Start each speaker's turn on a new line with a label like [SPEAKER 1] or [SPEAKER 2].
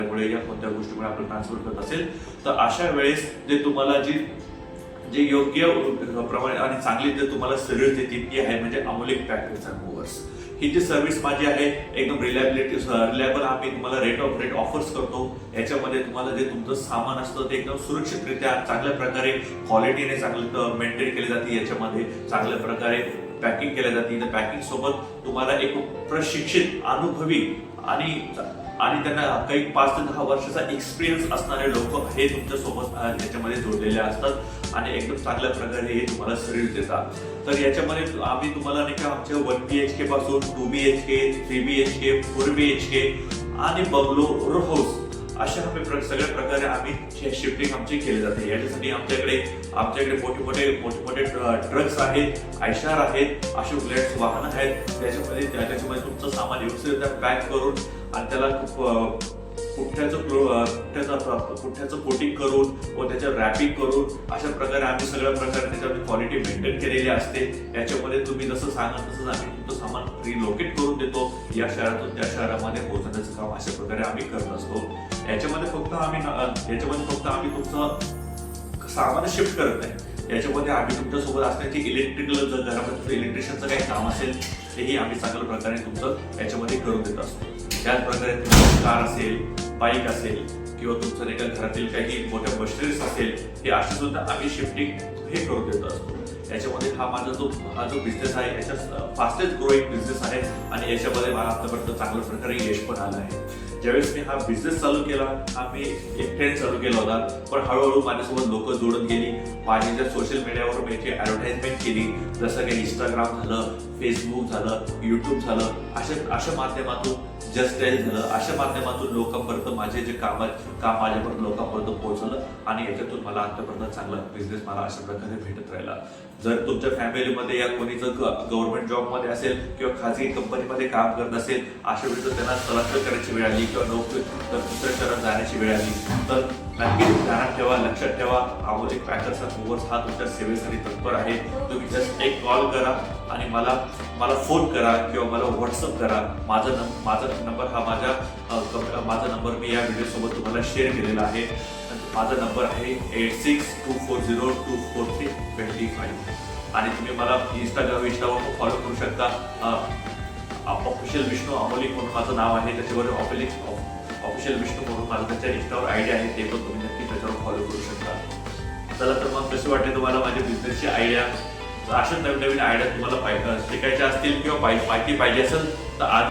[SPEAKER 1] त्यामुळे या कोणत्या गोष्टीमुळे आपण ट्रान्सफर करत असेल तर अशा वेळेस जे तुम्हाला जे योग्य प्रमाणे आणि चांगली जे तुम्हाला सर्व्हिस देतील ती आहे म्हणजे अमोलिक पॅकेज अँड मूव्हर्स. ही जी सर्व्हिस माझी आहे एकदम रिलायबल आम्ही तुम्हाला रेट ऑफर्स करतो. याच्यामध्ये तुम्हाला जे तुमचं सामान असतं ते एकदम सुरक्षितरित्या चांगल्या प्रकारे क्वालिटीने चांगलं मेंटेन केले जाते. याच्यामध्ये चांगल्या प्रकारे पॅकिंग केल्या जाते. त्या पॅकिंग सोबत तुम्हाला एक प्रशिक्षित अनुभवी आणि त्यांना काही 5 ते 10 वर्षाचा एक्सपिरियन्स असणारे लोक हे तुमच्या सोबत याच्यामध्ये जोडलेले असतात आणि एकदम चांगल्या प्रकारे हे तुम्हाला सर्व्हिस देतात. तर याच्यामध्ये आम्ही तुम्हाला नाही का आमच्या 1 BHK पासून 2 BHK 3 BHK 4 BHK आणि बंगलो रो हाऊस अशा सगळ्या प्रकारे आम्ही शिफ्टिंग आमची केली जाते. याच्यासाठी आमच्याकडे मोठे ट्रक्स आहेत, आयशार आहेत, असे बुलेट्स वाहन आहेत. त्याच्यामध्ये तुमचं सामान व्यवस्थित पॅक करून आणि त्याला पुठ्ठ्याचं कोटिंग करून व त्याचं रॅपिंग करून अशा प्रकारे आम्ही सगळ्या प्रकारे त्याच्यामध्ये क्वालिटी मेंटेन केलेली असते. याच्यामध्ये तुम्ही जसं सांगाल तसंच आम्ही तुमचं सामान रिलोकेट करून देतो. या शहरातून त्या शहरामध्ये पोहोचण्याचं काम अशा प्रकारे आम्ही करत असतो. याच्यामध्ये फक्त आम्ही तुमचं सामान शिफ्ट करत नाही. याच्यामध्ये आम्ही तुमच्यासोबत असण्याची इलेक्ट्रिकल घरामध्ये इलेक्ट्रिशियनचं काही काम असेल तेही आम्ही चांगल्या प्रकारे तुमचं याच्यामध्ये करून देत असतो. त्याच प्रकारे तुमची कार असेल, बाईक असेल किंवा तुमचं नाही का घरातील काही मोठ्या मशिनरीज असेल हे अशी सुद्धा आम्ही शिफ्टिंग हे करून देत असतो. याच्यामध्ये हा जो बिझनेस आहे याच्या फास्टेस्ट ग्रोईंग बिझनेस आहे आणि याच्यामध्ये मला आतापर्यंत चांगल्या प्रकारे यश पण आलं आहे. ज्यावेळेस मी हा बिझनेस चालू केला हा मी एकट्याने चालू केला होता, पण हळूहळू माझ्यासोबत लोक जोडत गेली. माझी जर सोशल मीडियावर मी याची ॲडव्हर्टाइजमेंट केली जसं काही इंस्टाग्राम झालं, फेसबुक झालं, युट्यूब झालं, अशा माध्यमातून जस्ट डायल झालं, अशा माध्यमातून लोकांपर्यंत माझे जे काम माझ्यापर्यंत लोकांपर्यंत पोहोचलं आणि याच्यातून मला आतापर्यंत चांगला बिझनेस मला अशा प्रकारे भेटत राहिला. जर तुमच्या फॅमिलीमध्ये या कोणी जर गव्हर्नमेंट जॉबमध्ये असेल किंवा खाजगी कंपनीमध्ये काम करत असेल अशा वेळी जर त्यांना स्थलांतर करायची वेळ आली किंवा नोकरी तर दुसऱ्या शहरात जाण्याची वेळ आली तर नक्कीच ध्यानात ठेवा, लक्षात ठेवा, अमोलिक पॅकर्स अँड मूव्हर्स हा तुमच्या सेवेसाठी तत्पर आहे. तुम्ही जस्ट एक कॉल करा आणि मला फोन करा किंवा मला व्हॉट्सअप करा. माझा नंबर हा माझा नंबर मी या व्हिडिओ सोबत तुम्हाला शेअर केलेला आहे. माझा नंबर आहे 8624024325 आणि तुम्ही मला इंस्टाग्रामवर फॉलो करू शकता. ऑफिशियल विष्णू अमोलिक म्हणून माझं नाव आहे. त्याच्यावर ऑफिशियल विष्णू म्हणून माझं त्याच्या इंस्टावर आयडिया आहे, ते पण तुम्ही नक्की त्याच्यावर फॉलो करू शकता. चला तर मग कशी वाटते तुम्हाला माझ्या बिझनेसची आयडिया? अशा नवीन आयडिया तुम्हाला शिकायच्या असतील किंवा माहिती पाहिजे असेल तर आज